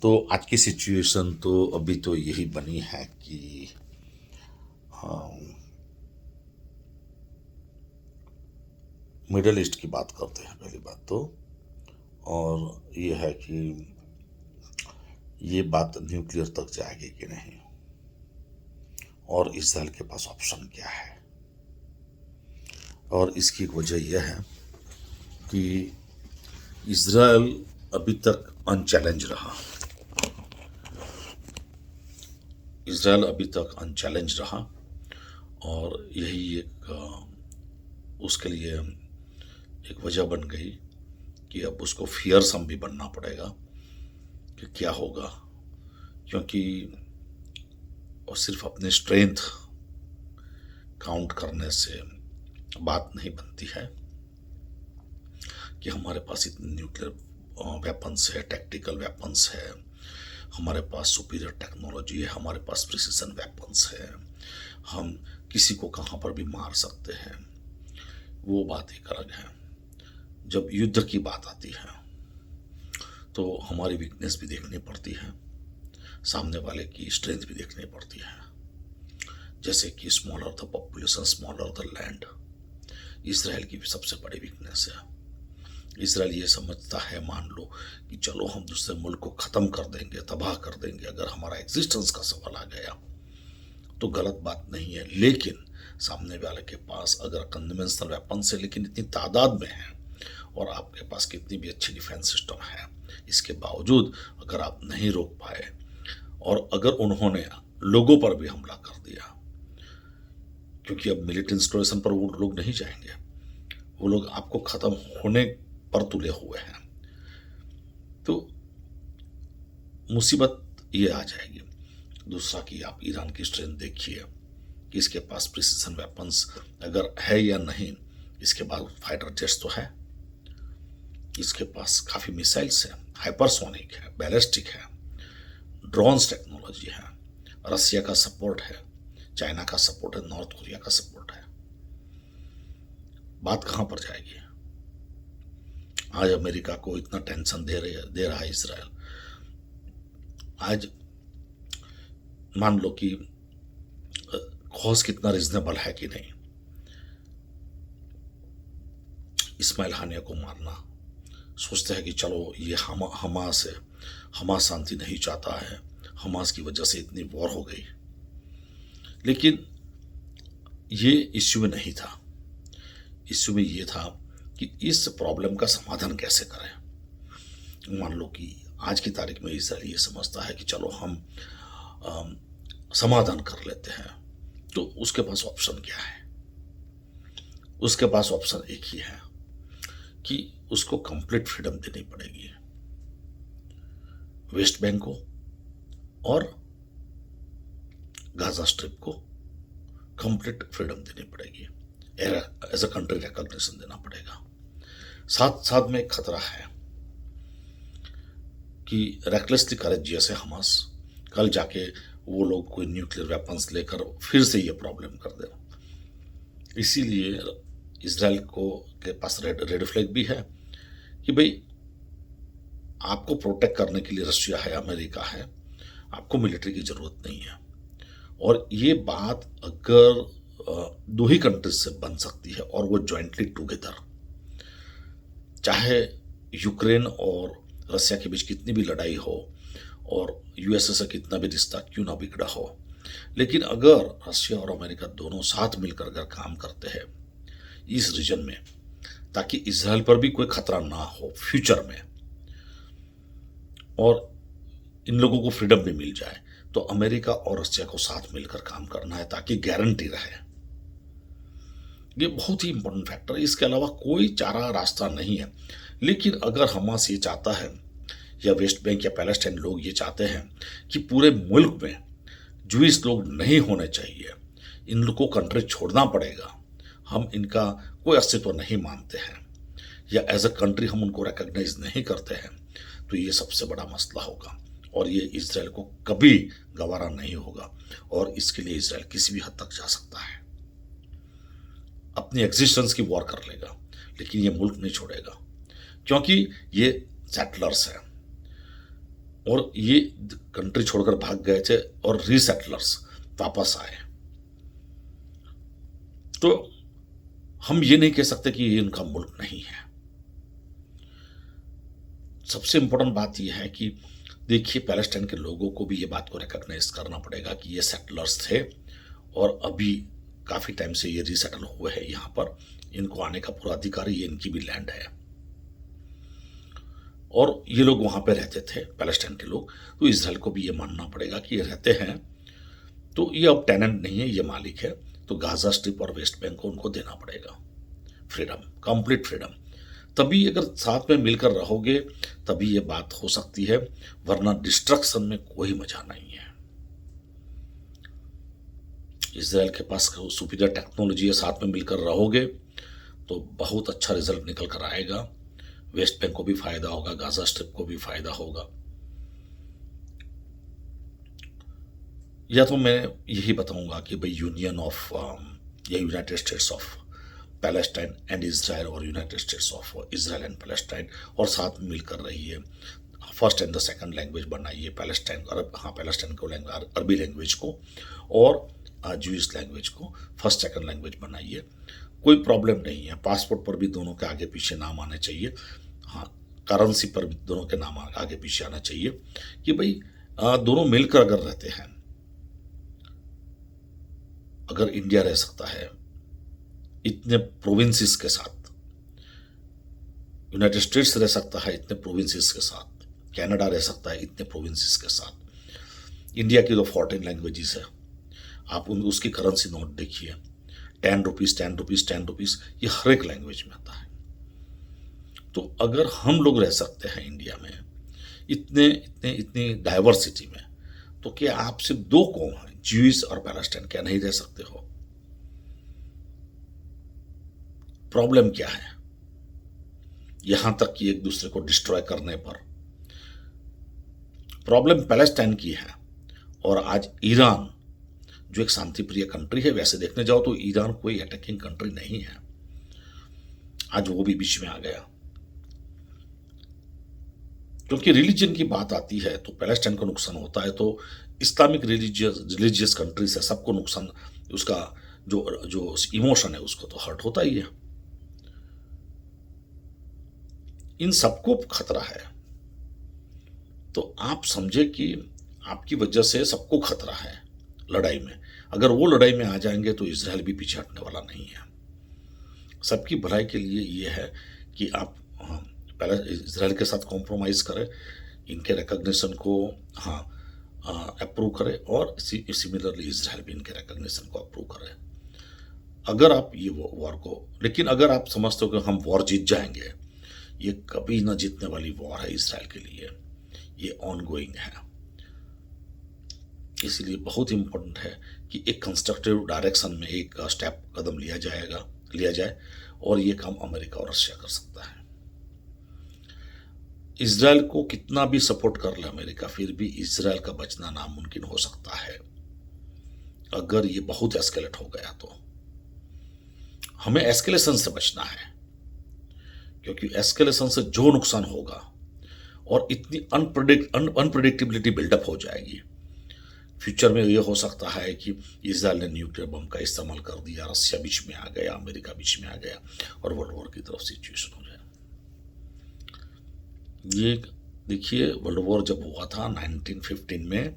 तो आज की सिचुएशन तो अभी तो यही बनी है कि मिडल ईस्ट की बात करते हैं पहली बात तो। और ये है कि ये बात न्यूक्लियर तक जाएगी कि नहीं, और इसराइल के पास ऑप्शन क्या है। और इसकी वजह यह है कि इसराइल अभी तक अनचैलेंज रहा। इसराइल अभी तक अनचैलेंज रहा और यही उसके लिए एक वजह बन गई कि अब उसको फियरसम भी बनना पड़ेगा कि क्या होगा, क्योंकि और सिर्फ अपने स्ट्रेंथ काउंट करने से बात नहीं बनती है कि हमारे पास इतने न्यूक्लियर वेपन्स है, टैक्टिकल वेपन्स है, हमारे पास सुपीरियर टेक्नोलॉजी है, हमारे पास प्रिसिशन वेपन्स है, हम किसी को कहाँ पर भी मार सकते हैं। वो बात एक अलग है। जब युद्ध की बात आती है तो हमारी वीकनेस भी देखनी पड़ती है, सामने वाले की स्ट्रेंथ भी देखनी पड़ती है। जैसे कि smaller the population smaller the land, Israel की भी सबसे बड़ी वीकनेस है। इसराइल ये समझता है, मान लो कि चलो हम दूसरे मुल्क को ख़त्म कर देंगे, तबाह कर देंगे, अगर हमारा एग्जिस्टेंस का सवाल आ गया तो गलत बात नहीं है। लेकिन सामने वाले के पास अगर कन्वेंशनल वेपन्स है लेकिन इतनी तादाद में है और आपके पास कितनी भी अच्छी डिफेंस सिस्टम है, इसके बावजूद अगर आप नहीं रोक पाए और अगर उन्होंने लोगों पर भी हमला कर दिया, क्योंकि अब मिलिट्री इंस्टॉलेशन पर वो लोग नहीं जाएंगे, वो लोग आपको ख़त्म होने पर तुले हुए हैं, तो मुसीबत ये आ जाएगी। दूसरा कि आप ईरान की स्ट्रेंथ देखिए कि इसके पास प्रिसिशन वेपन्स अगर है या नहीं, इसके पास फाइटर जेट्स तो है, इसके पास काफ़ी मिसाइल्स हैं, हाइपरसोनिक है, बैलिस्टिक है, ड्रोन्स टेक्नोलॉजी है, रसिया का सपोर्ट है, चाइना का सपोर्ट है, नॉर्थ कोरिया का सपोर्ट है। बात कहाँ पर जाएगी? आज अमेरिका को इतना टेंशन दे रहा है इसराइल। आज मान लो कि कॉस्ट कितना रिजनेबल है कि नहीं। इस्माइल हानिया को मारना, सोचते हैं कि चलो ये हमास है, हमास शांति नहीं चाहता है, हमास की वजह से इतनी वॉर हो गई। लेकिन ये इश्यू में नहीं था। इश्यू में ये था कि इस प्रॉब्लम का समाधान कैसे करें। मान लो कि आज की तारीख में इसराइल ये समझता है कि चलो हम समाधान कर लेते हैं, तो उसके पास ऑप्शन क्या है? उसके पास ऑप्शन एक ही है कि उसको कंप्लीट फ्रीडम देनी पड़ेगी वेस्ट बैंक को और गाजा स्ट्रिप को, कंप्लीट फ्रीडम देनी पड़ेगी, एज अ कंट्री रिकॉग्निशन देना पड़ेगा। साथ साथ में एक खतरा है कि रेकलेसली करेजियस है हमास, कल जाके वो लोग कोई न्यूक्लियर वेपन्स लेकर फिर से ये प्रॉब्लम कर दे। इसीलिए इसराइल को के पास रेड फ्लैग भी है कि भाई आपको प्रोटेक्ट करने के लिए रशिया है, अमेरिका है, आपको मिलिट्री की ज़रूरत नहीं है। और ये बात अगर दो ही कंट्रीज से बन सकती है और वो जॉइंटली टुगेदर, चाहे यूक्रेन और रसिया के बीच कितनी भी लड़ाई हो और यूएसए से कितना भी रिश्ता क्यों ना बिगड़ा हो, लेकिन अगर रशिया और अमेरिका दोनों साथ मिलकर अगर काम करते हैं इस रीजन में, ताकि इसराइल पर भी कोई खतरा ना हो फ्यूचर में और इन लोगों को फ्रीडम भी मिल जाए, तो अमेरिका और रशिया को साथ मिलकर काम करना है ताकि गारंटी रहे। ये बहुत ही इंपॉर्टेंट फैक्टर है, इसके अलावा कोई चारा रास्ता नहीं है। लेकिन अगर हमास ये चाहता है या वेस्ट बैंक या पैलेस्टाइन लोग ये चाहते हैं कि पूरे मुल्क में जूइश लोग नहीं होने चाहिए, इन लोग को कंट्री छोड़ना पड़ेगा, हम इनका कोई अस्तित्व नहीं मानते हैं या एज अ कंट्री हम उनको रिकॉग्नाइज नहीं करते हैं, तो ये सबसे बड़ा मसला होगा और ये इसराइल को कभी गवारा नहीं होगा। और इसके लिए इसराइल किसी भी हद तक जा सकता है, अपनी एग्जिस्टेंस की वॉर कर लेगा, लेकिन ये मुल्क नहीं छोड़ेगा, क्योंकि ये सेटलर्स हैं। और ये कंट्री छोड़कर भाग गए थे और रीसेटलर्स वापस आए। तो हम ये नहीं कह सकते कि ये इनका मुल्क नहीं है। सबसे इंपॉर्टेंट बात यह है कि देखिए, पैलेस्टाइन के लोगों को भी ये बात को रिकॉग्नाइज करना पड़ेगा कि ये सेटलर्स थे और अभी काफ़ी टाइम से ये रीसेटल हुए हैं यहाँ पर। इनको आने का पूरा अधिकार, ये इनकी भी लैंड है और ये लोग वहाँ पे रहते थे, पैलेस्टाइन के लोग। तो इसराइल को भी ये मानना पड़ेगा कि ये रहते हैं, तो ये अब टेनेंट नहीं है, ये मालिक है। तो गाजा स्ट्रिप और वेस्ट बैंक को उनको देना पड़ेगा फ्रीडम, कंप्लीट फ्रीडम। तभी अगर साथ में मिलकर रहोगे तभी ये बात हो सकती है, वरना डिस्ट्रक्शन में कोई मजा नहीं है। इसराइल के पास सुपीरियर टेक्नोलॉजी है, साथ में मिलकर रहोगे तो बहुत अच्छा रिजल्ट निकल कर आएगा। वेस्ट बैंक को भी फायदा होगा, गाजा स्ट्रिप को भी फायदा होगा। या तो मैं यही बताऊंगा कि भाई यूनियन ऑफ या United States of Palestine and Israel और United States of Israel and Palestine, और साथ में मिलकर रहिए। First and the second language बनाइए, पैलेस्टाइन पैलेस्टाइन को अरबी लैंग्वेज को और जूइश लैंग्वेज को फर्स्ट सेकंड लैंग्वेज बनाइए। कोई प्रॉब्लम नहीं है। पासपोर्ट पर भी दोनों के आगे पीछे नाम आने चाहिए। हाँ, करेंसी पर भी दोनों के नाम आगे पीछे आना चाहिए कि भाई दोनों मिलकर अगर रहते हैं, अगर इंडिया रह सकता है इतने प्रोविंसेस के साथ, यूनाइटेड स्टेट्स रह सकता है इतने प्रोविंसेस के साथ, कनाडा रह सकता है इतने प्रोविंसेस के साथ। इंडिया की तो 14 लैंग्वेजेस है। आप उसकी करेंसी नोट देखिए, 10 रुपीज़ 10 रुपीज़ 10 रुपीज़, ये हर एक लैंग्वेज में आता है। तो अगर हम लोग रह सकते हैं इंडिया में इतनी डाइवर्सिटी में, तो क्या आप सिर्फ दो कौम हैं, ज्यूइश और पैलेस्टाइन, क्या नहीं रह सकते हो? प्रॉब्लम क्या है? यहां तक कि एक दूसरे को डिस्ट्रॉय करने पर। प्रॉब्लम पैलेस्टाइन की है। और आज ईरान जो एक शांति प्रिय कंट्री है, वैसे देखने जाओ तो ईरान कोई अटैकिंग कंट्री नहीं है, आज वो भी बीच में आ गया। क्योंकि रिलीजन की बात आती है तो पैलेस्टाइन को नुकसान होता है, तो इस्लामिक रिलीजियस कंट्री से सबको नुकसान, उसका जो इमोशन है उसको तो हर्ट होता ही है। इन सबको खतरा है। तो आप समझे कि आपकी वजह से सबको खतरा है लड़ाई में। अगर वो लड़ाई में आ जाएंगे तो इजराइल भी पीछे हटने वाला नहीं है। सबकी भलाई के लिए ये है कि आप पहले इजराइल के साथ कॉम्प्रोमाइज करें, इनके रिकग्निशन को अप्रूव करें, और सिमिलरली इजराइल भी इनके रिकग्निशन को अप्रूव करें। अगर आप ये वॉर को, लेकिन अगर आप समझते हो कि हम वॉर जीत जाएंगे, ये कभी ना जीतने वाली वॉर है इजराइल के लिए, ये ऑनगोइंग है। इसीलिए बहुत इंपॉर्टेंट है कि एक कंस्ट्रक्टिव डायरेक्शन में एक स्टेप कदम लिया जाए, और ये काम अमेरिका और रशिया कर सकता है। इजराइल को कितना भी सपोर्ट कर ले अमेरिका, फिर भी इजराइल का बचना नामुमकिन हो सकता है अगर ये बहुत एस्केलेट हो गया तो। हमें एस्केलेशन से बचना है, क्योंकि एस्केलेशन से जो नुकसान होगा और इतनी अनप्रेडिक्टेबिलिटी बिल्डअप हो जाएगी, फ्यूचर में ये हो सकता है कि इजराइल ने न्यूक्लियर बम का इस्तेमाल कर दिया, रशिया बीच में आ गया, अमेरिका बीच में आ गया, और वर्ल्ड वॉर की तरफ सिचुएशन हो जाए। ये देखिए, वर्ल्ड वॉर जब हुआ था 1915 में,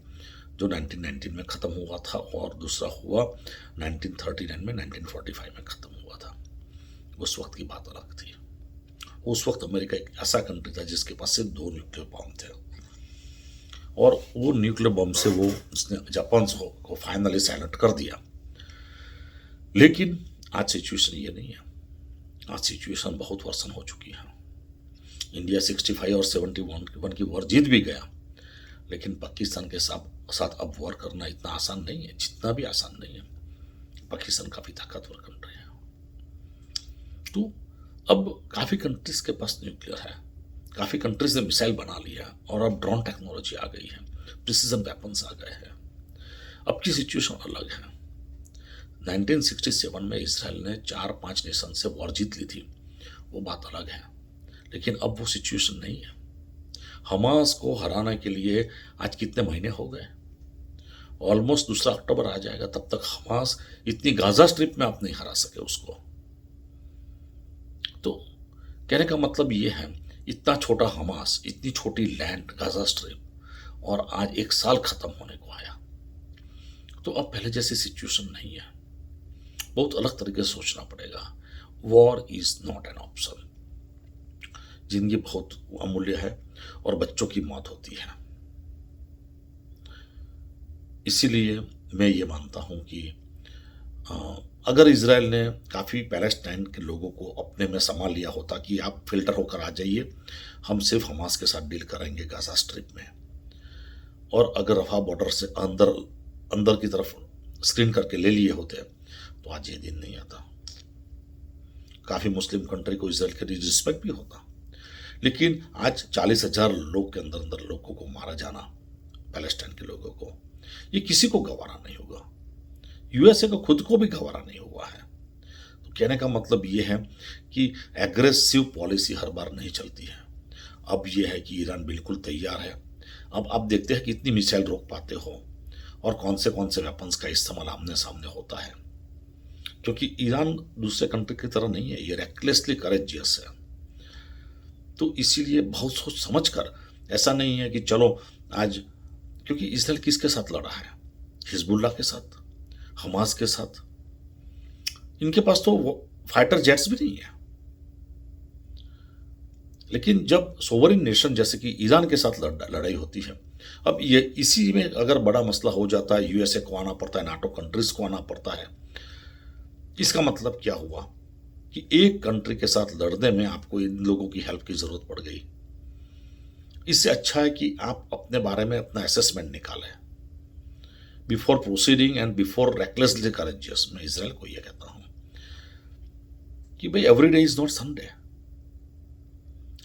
जो 1919 में ख़त्म हुआ था, और दूसरा हुआ 1939 में, 1945 में ख़त्म हुआ था। उस वक्त की बात अलग थी। उस वक्त अमेरिका एक ऐसा कंट्री था जिसके पास सिर्फ 2 न्यूक्लियर बम थे, और वो न्यूक्लियर बम से उसने जापान को फाइनली साइलेंट कर दिया। लेकिन आज सिचुएशन ये नहीं है। आज सिचुएशन बहुत वर्सन हो चुकी है। इंडिया 65 और 71 की वॉर जीत भी गया, लेकिन पाकिस्तान के साथ अब वॉर करना इतना आसान नहीं है, जितना भी आसान नहीं है। पाकिस्तान काफ़ी ताकतवर कंट्री है। तो अब काफ़ी कंट्रीज के पास न्यूक्लियर है, काफ़ी कंट्रीज ने मिसाइल बना लिया, और अब ड्रोन टेक्नोलॉजी आ गई है, प्रिसीजन वेपन्स आ गए हैं। अब की सिचुएशन अलग है। 1967 में इसराइल ने 4-5 नेशन से वॉर जीत ली थी, वो बात अलग है, लेकिन अब वो सिचुएशन नहीं है। हमास को हराने के लिए आज कितने महीने हो गए? ऑलमोस्ट 2 अक्टूबर आ जाएगा, तब तक हमास इतनी गाजा स्ट्रिप में आप नहीं हरा सके उसको। तो कहने का मतलब ये है, इतना छोटा हमास, इतनी छोटी लैंड गाजा स्ट्रिप, और आज 1 साल खत्म होने को आया। तो अब पहले जैसी सिचुएशन नहीं है, बहुत अलग तरीके से सोचना पड़ेगा। War is not an option. जिंदगी बहुत अमूल्य है और बच्चों की मौत होती है। इसीलिए मैं ये मानता हूं कि अगर इजराइल ने काफ़ी पैलेस्टाइन के लोगों को अपने में संभाल लिया होता कि आप फिल्टर होकर आ जाइए, हम सिर्फ हमास के साथ डील करेंगे गाजा स्ट्रिप में, और अगर रफा बॉर्डर से अंदर अंदर की तरफ स्क्रीन करके ले लिए होते तो आज ये दिन नहीं आता। काफ़ी मुस्लिम कंट्री को इसराइल के लिए रिस्पेक्ट भी होता। लेकिन आज 40,000 लोग के अंदर अंदर लोगों को मारा जाना, पैलेस्टाइन के लोगों को, ये किसी को गवारा नहीं होगा। यूएसए को खुद को भी गवारा नहीं हुआ है। तो कहने का मतलब ये है कि एग्रेसिव पॉलिसी हर बार नहीं चलती है। अब ये है कि ईरान बिल्कुल तैयार है। अब आप देखते हैं कि इतनी मिसाइल रोक पाते हो और कौन से वेपन्स का इस्तेमाल आमने सामने होता है, क्योंकि ईरान दूसरे कंट्री की तरह नहीं है, ये रेकलेसली करेजियस है। तो इसीलिए बहुत सोच समझ कर, ऐसा नहीं है कि चलो आज, क्योंकि इसराइल किसके साथ लड़ा है? हिजबुल्लाह के साथ, हमास के साथ। इनके पास तो वो फाइटर जेट्स भी नहीं है। लेकिन जब सोवरिन नेशन जैसे कि ईरान के साथ लड़ाई होती है, अब ये इसी में अगर बड़ा मसला हो जाता है, यूएसए को आना पड़ता है, नाटो कंट्रीज को आना पड़ता है, इसका मतलब क्या हुआ कि एक कंट्री के साथ लड़ने में आपको इन लोगों की हेल्प की जरूरत पड़ गई। इससे अच्छा है कि आप अपने बारे में अपना असेसमेंट निकालें before proceeding and before recklessly courageous. मैं इसराइल को यह कहता हूं कि भाई every day is not Sunday.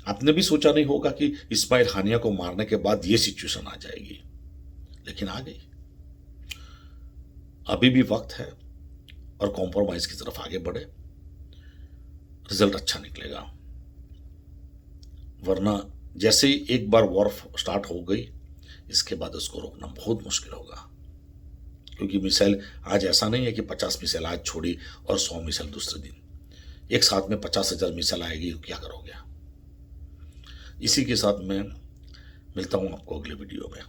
आपने भी सोचा नहीं होगा कि इस्माइल हानिया को मारने के बाद यह सिचुएशन आ जाएगी, लेकिन आ गई। अभी भी वक्त है और कॉम्प्रोमाइज की तरफ आगे बढ़े, रिजल्ट अच्छा निकलेगा। वरना जैसे ही एक बार वॉर स्टार्ट हो गई, इसके बाद उसको रोकना बहुत मुश्किल होगा। क्योंकि मिसाइल आज ऐसा नहीं है कि 50 मिसाइल आज छोड़ी और 100 मिसाइल दूसरे दिन, एक साथ में 50,000 मिसाइल आएगी, क्या करोगे? इसी के साथ मैं मिलता हूं आपको अगले वीडियो में।